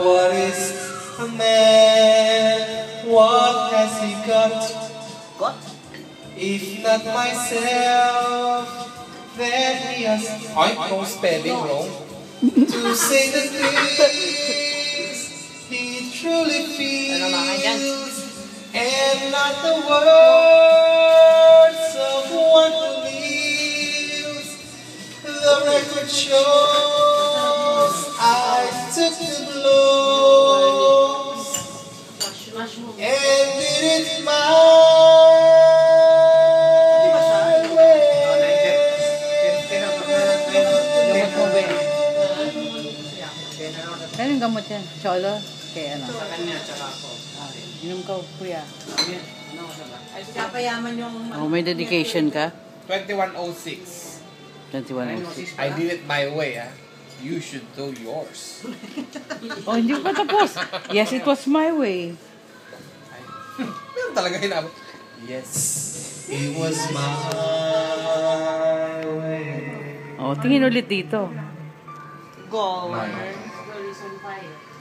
What is a man? What has he got? If not myself, then he has. Ay, no spelling wrong. To say the things he truly feels, and not the words of one who lives. The record shows I took the blows and did it my way. Ano yung gamot yan? Cholo? Kaya ano? Sa kanya, tsaka ako. Inom ka, kuya. Ano ko ba? Ay, kapayaman yung... Oh, may dedication ka? 2106. 2106. I did it my way, ah. You should do yours. Oh, hindi pa tapos. Yes, it was my way. Meron talaga hinabot. Yes, it was my way. Oh, tingin ulit dito. Go. My. Reason 5.